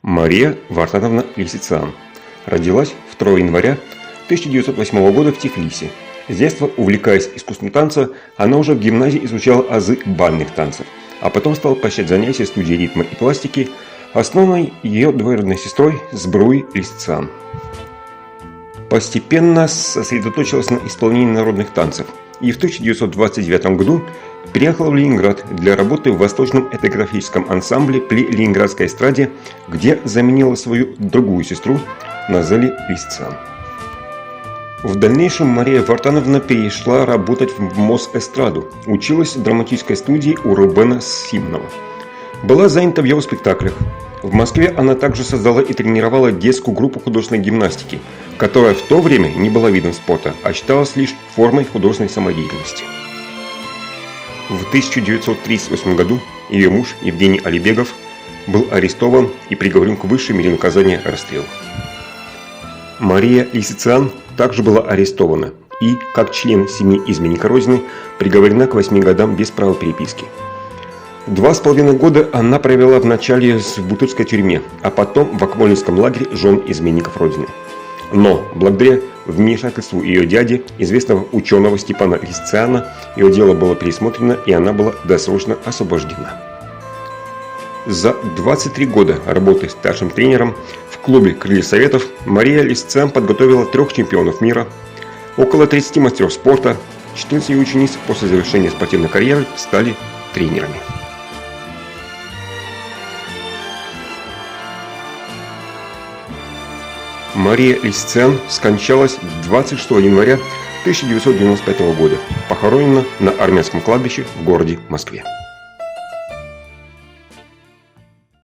Мария Вартановна Лисицын родилась 2 января 1908 года в Тифлисе. С детства, увлекаясь искусством танца, она уже в гимназии изучала азы бальных танцев, а потом стала посещать занятия студии ритма и пластики, основанной ее двоюродной сестрой Збруей Лисицын. Постепенно сосредоточилась на исполнении народных танцев и в 1929 году переехала в Ленинград для работы в Восточном этнографическом ансамбле при Ленинградской эстраде, где заменила свою другую сестру Назели Лисицын. В дальнейшем Мария Вартановна перешла работать в Мосэстраду, училась в драматической студии у Рубена Симонова. Была занята в его спектаклях. В Москве она также создала и тренировала детскую группу художественной гимнастики, которая в то время не была видом спорта, а считалась лишь формой художественной самодеятельности. В 1938 году ее муж Евгений Алибегов был арестован и приговорен к высшей мере наказания – расстрел. Мария Лисицын также была арестована и, как член семьи изменника Родины, приговорена к 8 годам без права переписки. 2,5 года она провела вначале в Бутырской тюрьме, а потом в Акмолинском лагере жен изменников Родины. Но благодаря вмешательству ее дяди, известного ученого Степана Лисицына, ее дело было пересмотрено, и она была досрочно освобождена. За 23 года работы старшим тренером в клубе «Крылья Советов» Мария Лисицын подготовила 3 чемпионов мира, около 30 мастеров спорта, 14 ее учениц после завершения спортивной карьеры стали тренерами. Мария Лисицын скончалась 26 января 1995 года, похоронена на Армянском кладбище в городе Москве.